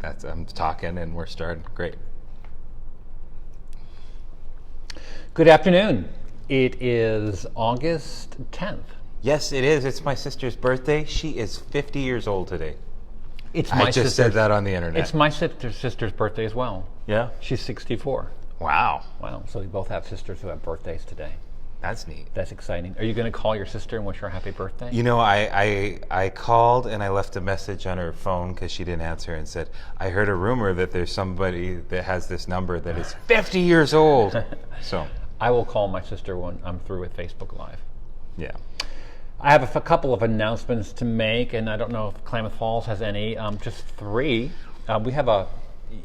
I'm talking and we're starting. Great. Good afternoon. It is August 10th. Yes, it is. It's my sister's birthday. She is 50 years old today. I just said that on the internet. It's my sister's birthday as well. Yeah? She's 64. Wow. Wow. So we both have sisters who have birthdays today. That's neat. That's exciting. Are you going to call your sister and wish her a happy birthday? You know, I called and I left a message on her phone because she didn't answer and said, I heard a rumor that there's somebody that has this number that is 50 years old. So I will call my sister when I'm through with Facebook Live. Yeah. I have a couple of announcements to make, and I don't know if Klamath Falls has any. Just three. We have a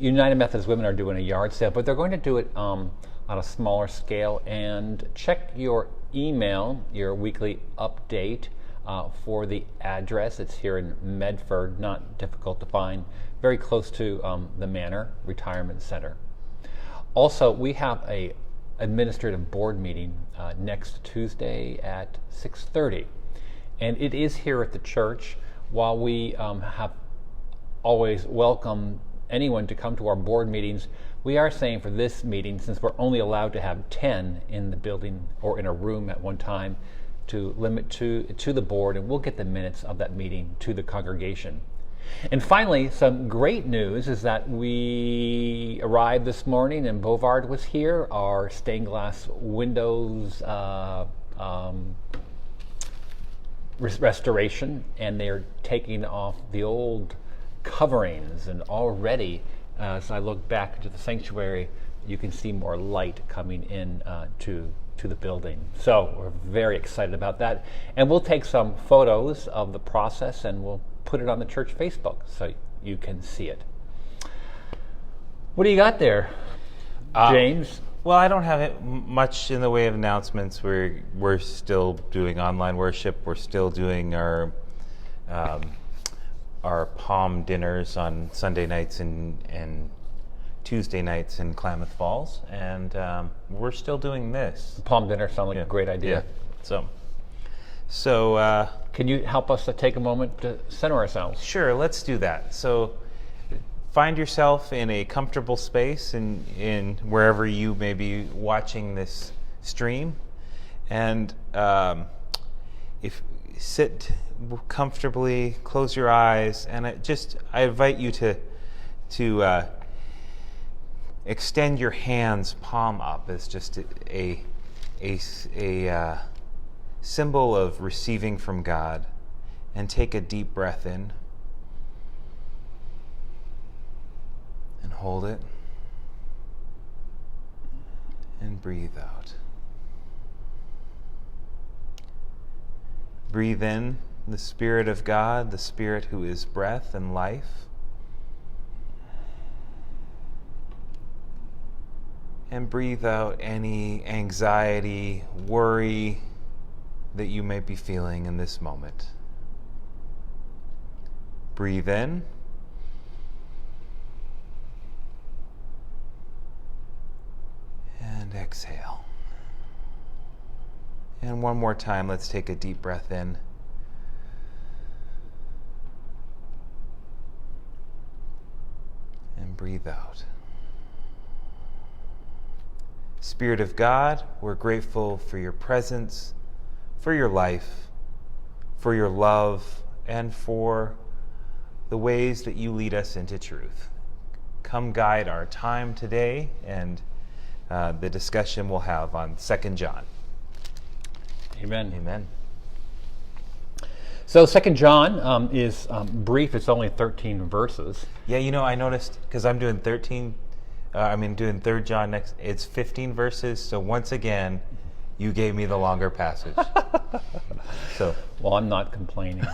United Methodist Women are doing a yard sale, but they're going to do it on a smaller scale. And check your email, your weekly update for the address. It's here in Medford, not difficult to find, very close to the Manor Retirement Center. Also, we have a administrative board meeting next Tuesday at 6:30. And it is here at the church. While we have always welcomed anyone to come to our board meetings, we are saying for this meeting, since we're only allowed to have 10 in the building or in a room at one time, to limit to the board, and we'll get the minutes of that meeting to the congregation. And finally, some great news is that we arrived this morning and Bovard was here, our stained glass windows restoration, and they're taking off the old coverings, and already as I look back into the sanctuary, you can see more light coming in to the building. So we're very excited about that, and we'll take some photos of the process and we'll put it on the church Facebook so you can see it. What do you got there, James? Well, I don't have much in the way of announcements. We're still doing online worship. We're still doing our palm dinners on Sunday nights and Tuesday nights in Klamath Falls, and we're still doing this. Palm dinner sounds like a great idea. Yeah. So can you help us to take a moment to center ourselves? Sure, let's do that. So find yourself in a comfortable space in wherever you may be watching this stream, and if sit comfortably, close your eyes, and I invite you to extend your hands palm up as just a symbol of receiving from God, and take a deep breath in and hold it and breathe out. Breathe in the Spirit of God, the Spirit who is breath and life, and breathe out any anxiety, worry that you may be feeling in this moment. Breathe in. And exhale. And one more time, let's take a deep breath in. And breathe out. Spirit of God, we're grateful for your presence, for your life, for your love, and for the ways that you lead us into truth. Come guide our time today and the discussion we'll have on 2 John. Amen. Amen. So 2 John is brief. It's only 13 verses. Yeah, you know, I noticed, because I'm doing 13, doing 3 John next, it's 15 verses, so once again, you gave me the longer passage. So, well, I'm not complaining.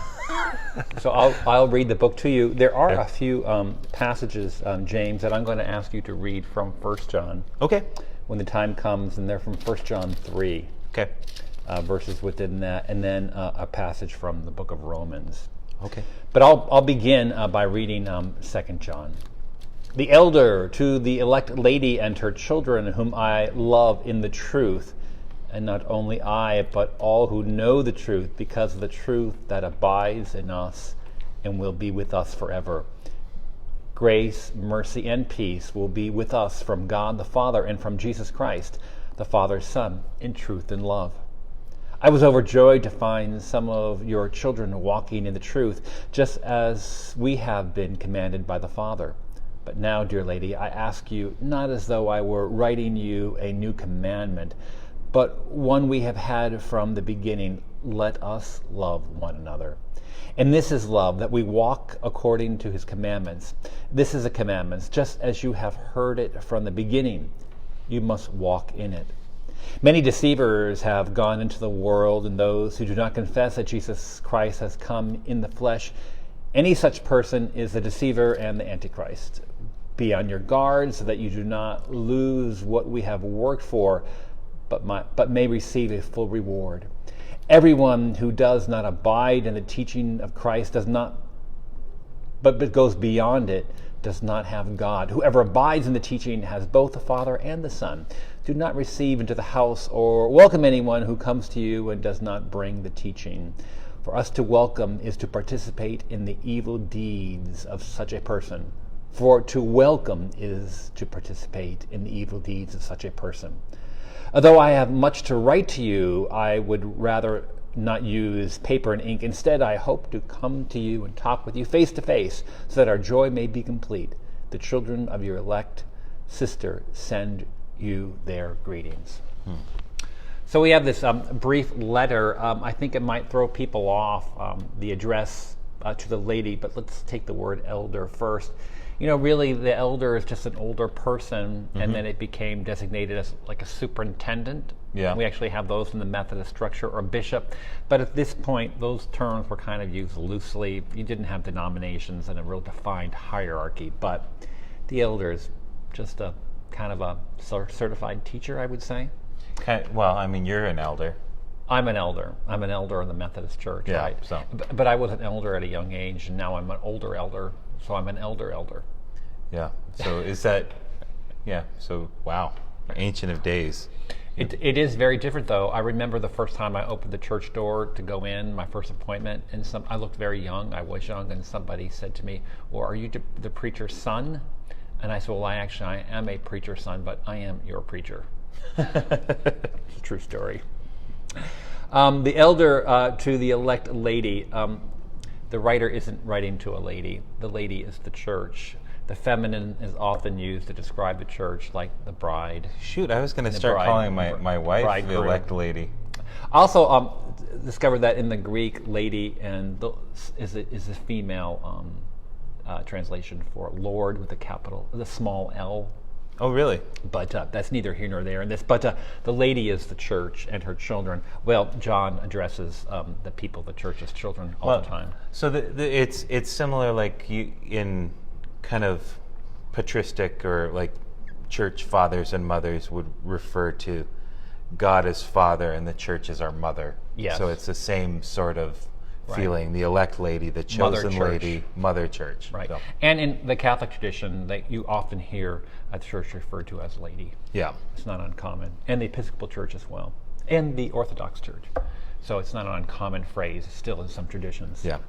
So I'll read the book to you. There are a few passages, James, that I'm going to ask you to read from 1 John. Okay. When the time comes, and they're from 1 John 3. Okay. Verses within that, and then a passage from the book of Romans. Okay. But I'll begin by reading 2 John. The elder to the elect lady and her children, whom I love in the truth, and not only I, but all who know the truth, because of the truth that abides in us and will be with us forever. Grace, mercy, and peace will be with us from God the Father and from Jesus Christ, the Father's Son, in truth and love. I was overjoyed to find some of your children walking in the truth, just as we have been commanded by the Father. But now, dear lady, I ask you, not as though I were writing you a new commandment, but one we have had from the beginning: let us love one another. And this is love, that we walk according to his commandments. This is the commandments, just as you have heard it from the beginning, you must walk in it. Many deceivers have gone into the world, and those who do not confess that Jesus Christ has come in the flesh, any such person is the deceiver and the Antichrist. Be on your guard so that you do not lose what we have worked for, but may receive a full reward. Everyone who does not abide in the teaching of Christ but goes beyond it, does not have God. Whoever abides in the teaching has both the Father and the Son. Do not receive into the house or welcome anyone who comes to you and does not bring the teaching. For us to welcome is to participate in the evil deeds of such a person. For to welcome is to participate in the evil deeds of such a person. Although I have much to write to you, I would rather not use paper and ink. Instead, I hope to come to you and talk with you face to face, so that our joy may be complete. The children of your elect sister send you their greetings. So we have this brief letter. I think it might throw people off, the address to the lady, but let's take the word elder first. You know, really, the elder is just an older person, and then it became designated as like a superintendent. Yeah. We actually have those in the Methodist structure, or bishop. But at this point, those terms were kind of used loosely. You didn't have denominations and a real defined hierarchy. But the elder is just a kind of a certified teacher, I would say. Well, I mean, you're an elder. I'm an elder. I'm an elder in the Methodist Church, Yeah, right? so. But I was an elder at a young age, and now I'm an older elder. So I'm an elder. Yeah. So is that? Yeah. So wow, Ancient of Days. It is very different, though. I remember the first time I opened the church door to go in, my first appointment, and I looked very young. I was young, and somebody said to me, "Well, are you the preacher's son?" And I said, "Well, I am a preacher's son, but I am your preacher." It's a true story. The elder to the elect lady. The writer isn't writing to a lady. The lady is the church. The feminine is often used to describe the church, like the bride. Shoot, I was going to start calling my wife the elect lady. Also, discovered that in the Greek, lady is a female translation for Lord with the small L. Oh, really? But that's neither here nor there in this. But the lady is the church and her children. Well, John addresses the people of the church as children all the time. So it's similar, like in kind of patristic or like church fathers and mothers would refer to God as Father and the church as our mother. Yes. So it's the same sort of feeling. The elect lady, the chosen lady, Mother Church. Right. So. And in the Catholic tradition, that you often hear a church referred to as lady. Yeah. It's not uncommon. And the Episcopal Church as well. And the Orthodox Church. So it's not an uncommon phrase, still in some traditions. Yeah.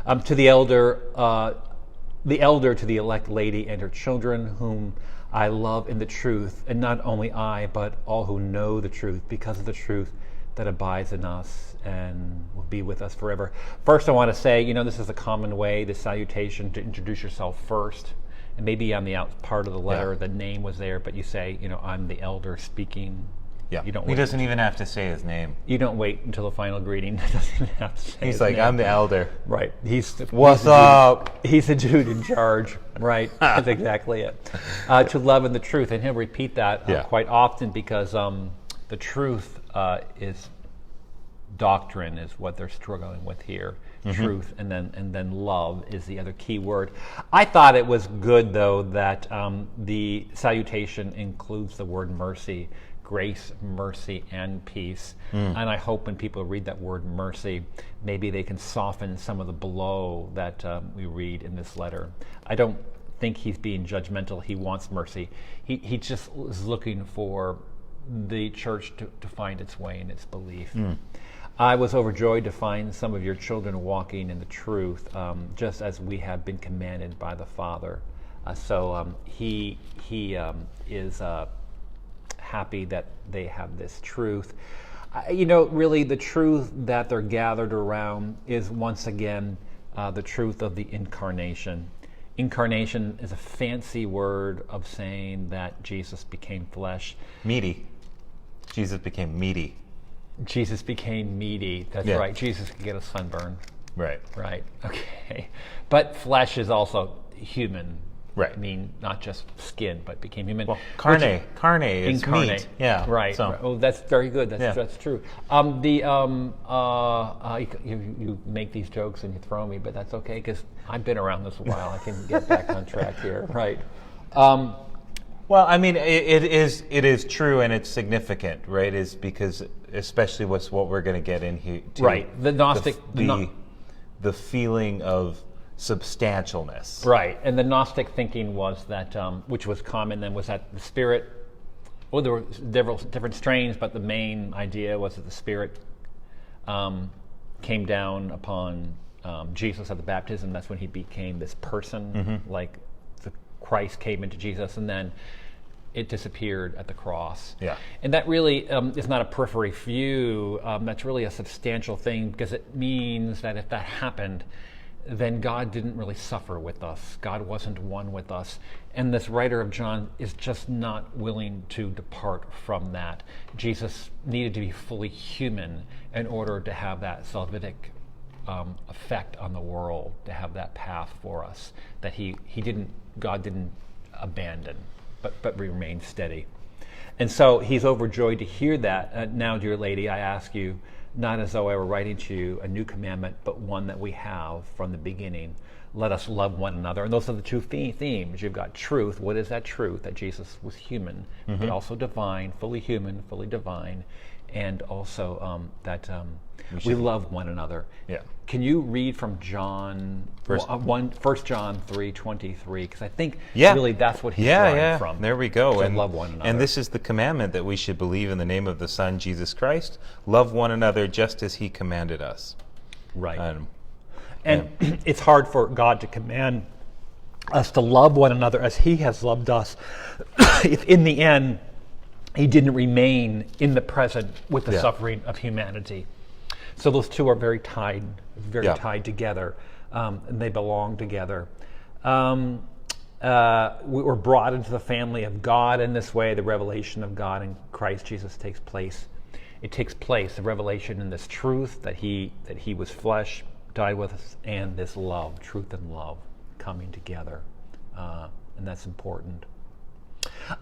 To the elder to the elect lady and her children, whom I love in the truth, and not only I, but all who know the truth, because of the truth that abides in us and will be with us forever. First, I want to say, this is a common way, the salutation, to introduce yourself first. And maybe on the out part of the letter, the name was there, but you say, I'm the elder speaking. Yeah. He doesn't even have to say his name. You don't wait until the final greeting. He doesn't have to say He's his like, name. I'm the elder. Right. What's up? He's the dude in charge. Right. That's exactly it. To love and the truth. And he'll repeat that quite often because the truth is doctrine is what they're struggling with here. Truth and then love is the other key word. I thought it was good, though, that the salutation includes the word mercy. Grace, mercy, and peace. And I hope when people read that word mercy, maybe they can soften some of the blow that we read in this letter. I don't think he's being judgmental. He wants mercy. He just is looking for the church to find its way in its belief. I was overjoyed to find some of your children walking in the truth, just as we have been commanded by the Father. He is happy that they have this truth. Really the truth that they're gathered around is once again the truth of the incarnation. Incarnation is a fancy word of saying that Jesus became flesh. Meaty. Jesus became meaty. Jesus became meaty. That's right. Jesus could get a sunburn. Right. Right. Okay. But flesh is also human. Right. I mean, not just skin, but became human. Well, carne is meat. Yeah. Right. So. Oh, that's very good. That's true. You make these jokes and you throw me, but that's okay because I've been around this a while. I can get back on track here. Right. Well, I mean, it is true and it's significant, right? Is because especially what we're going to get in here. Right. The Gnostic. The feeling of substantialness. Right, and the Gnostic thinking was that, which was common then, was that the Spirit, well, there were different strains, but the main idea was that the Spirit came down upon Jesus at the baptism. That's when he became this person, like the Christ came into Jesus, and then it disappeared at the cross. Yeah. And that really is not a periphery view. That's really a substantial thing because it means that if that happened, then God didn't really suffer with us. God wasn't one with us. And this writer of John is just not willing to depart from that. Jesus needed to be fully human in order to have that salvific effect on the world, to have that path for us that God didn't abandon, but remained steady. And so he's overjoyed to hear that. Now, dear lady, I ask you, not as though I were writing to you a new commandment, but one that we have from the beginning. Let us love one another. And those are the two themes. You've got truth. What is that truth? That Jesus was human, but also divine, fully human, fully divine. And also that we love one another. Yeah. Can you read from John, 1 John 3:23? Because I think really that's what he's drawing from. There we go. And love one another. And this is the commandment that we should believe in the name of the Son, Jesus Christ, love one another just as he commanded us. Right. And it's hard for God to command us to love one another as he has loved us if in the end he didn't remain in the present with the suffering of humanity. So those two are very tied together, and they belong together. We were brought into the family of God in this way. The revelation of God in Christ Jesus takes place. It takes place, the revelation in this truth that he was flesh, died with us, and this love, truth and love, coming together, and that's important.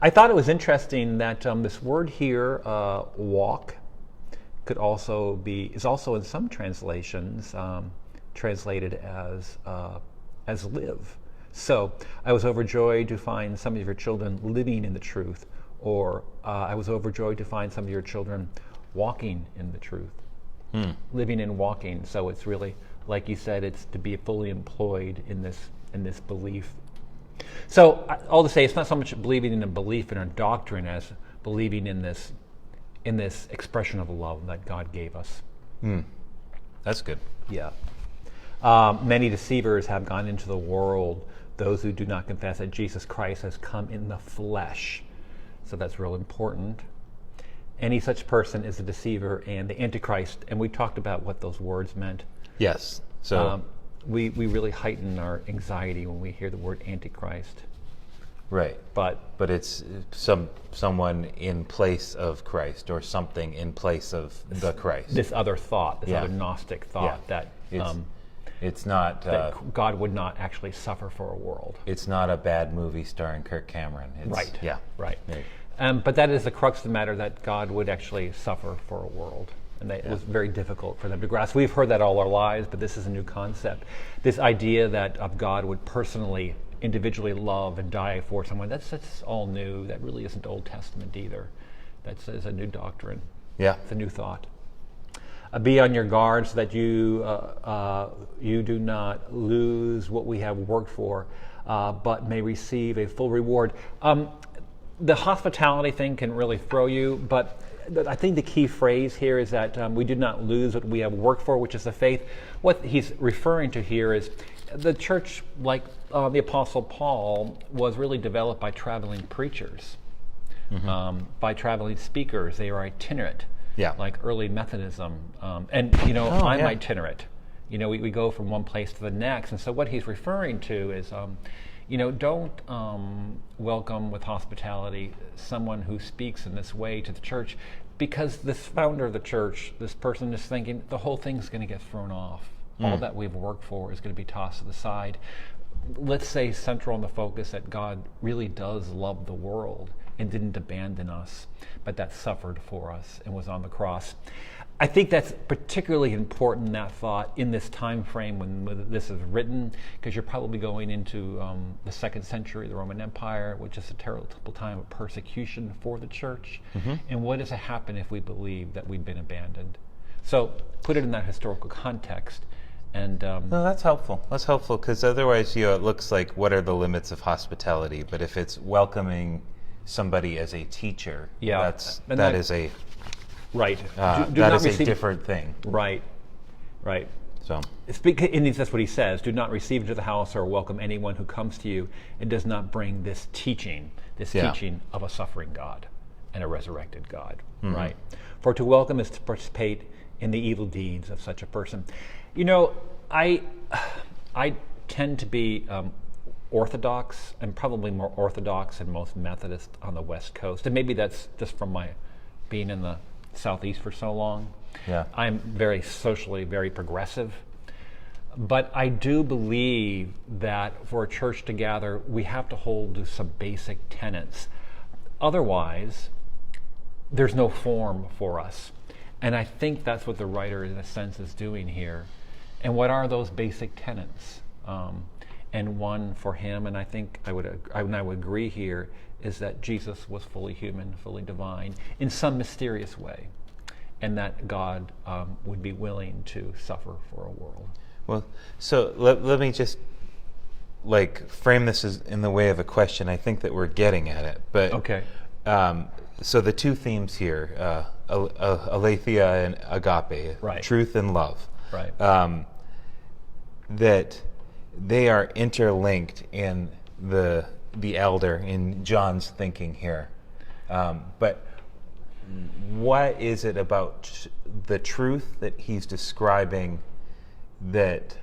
I thought it was interesting that this word here, walk, is also in some translations translated as live. So I was overjoyed to find some of your children living in the truth, or I was overjoyed to find some of your children walking in the truth, living and walking. So it's really, like you said, it's to be fully employed in this belief. So all to say, it's not so much believing in a belief in a doctrine as believing in this expression of love that God gave us. That's good. Yeah. Many deceivers have gone into the world, those who do not confess that Jesus Christ has come in the flesh. So that's real important. Any such person is a deceiver and the Antichrist. And we talked about what those words meant. Yes. So we really heighten our anxiety when we hear the word Antichrist. Right. But it's someone in place of Christ, or something in place of the Christ. This other thought, this other Gnostic thought that it's not that God would not actually suffer for a world. It's not a bad movie starring Kirk Cameron. Right. Yeah. Right. But that is the crux of the matter, that God would actually suffer for a world. And it was very difficult for them to grasp. We've heard that all our lives, but this is a new concept. This idea that of God would personally, individually love and die for someone, that's all new. That really isn't Old Testament either. That's a new doctrine. Yeah. It's a new thought. Be on your guard so that you do not lose what we have worked for, but may receive a full reward. The hospitality thing can really throw you, but I think the key phrase here is that we do not lose what we have worked for, which is the faith. What he's referring to here is the church, like the Apostle Paul, was really developed by traveling preachers, by traveling speakers. They are itinerant, like early Methodism. And, I'm itinerant. We go from one place to the next. And so what he's referring to is, don't welcome with hospitality someone who speaks in this way to the church, because this founder of the church, this person is thinking the whole thing's going to get thrown off. All that we've worked for is going to be tossed to the side. Let's say central in the focus that God really does love the world and didn't abandon us, but that suffered for us and was on the cross. I think that's particularly important, that thought, in this time frame when this is written, because you're probably going into the 2nd century, the Roman Empire, which is a terrible time of persecution for the church. And what does happen if we believe that we've been abandoned? So put it in that historical context. And no, that's helpful. That's helpful, because otherwise, it looks like, what are the limits of hospitality? But if it's welcoming somebody as a teacher, that is a right. That is a different thing. Right. So that's what he says. Do not receive into the house or welcome anyone who comes to you and does not bring this teaching of a suffering God and a resurrected God. Right. For to welcome is to participate in the evil deeds of such a person. I tend to be Orthodox, and probably more Orthodox than most Methodists on the West Coast. And maybe that's just from my being in the Southeast for so long. I'm very socially very progressive. But I do believe that for a church to gather, we have to hold to some basic tenets. Otherwise, there's no form for us. And I think that's what the writer, in a sense, is doing here. And what are those basic tenets? And one for him, and I think I would agree here, is that Jesus was fully human, fully divine, in some mysterious way, and that God would be willing to suffer for a world. Well, so let me just frame this as in the way of a question. I think that we're getting at it, but okay. So the two themes here, aletheia and agape, right. Truth and love, right. That they are interlinked in the elder, in John's thinking here. But what is it about the truth that he's describing that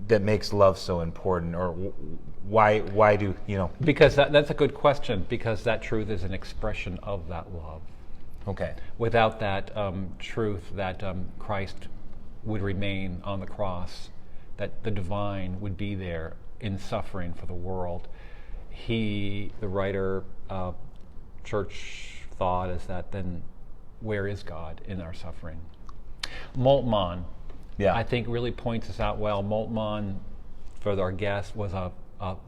makes love so important, or why do Because that's a good question, because that truth is an expression of that love. Okay. Without that truth that Christ would remain on the cross, that the divine would be there in suffering for the world. The writer, church thought is that then where is God in our suffering? Moltmann, I think, really points this out well. Moltmann, for our guest, was a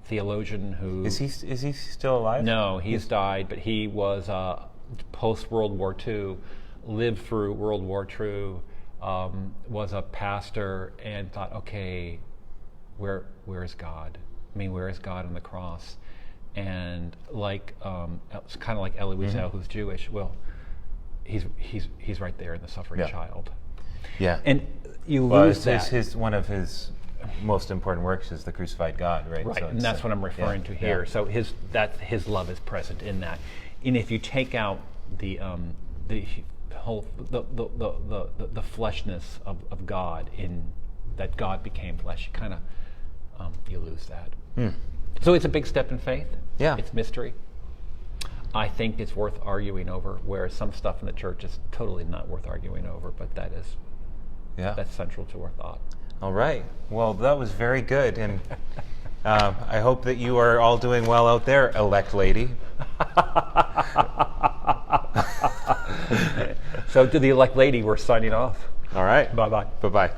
theologian who... Is he still alive? No, he's died, but he was post-World War II, lived through World War II, was a pastor, and thought, okay, where is God? I mean, where is God on the cross? And it's kind of like Elie Wiesel, who's Jewish. Well, he's right there in the suffering child. Yeah. And you lose that. One of his most important works is The Crucified God, right? Right, So and that's what I'm referring to here. So his love is present in that. And if you take out the whole the fleshness of God, in that God became flesh, you kind of you lose that. So it's a big step in faith. Yeah, it's mystery. I think it's worth arguing over, whereas some stuff in the church is totally not worth arguing over. But that's central to our thought. All right. Well, that was very good, and I hope that you are all doing well out there, elect lady. So to the elect lady, we're signing off. All right. Bye-bye. Bye-bye.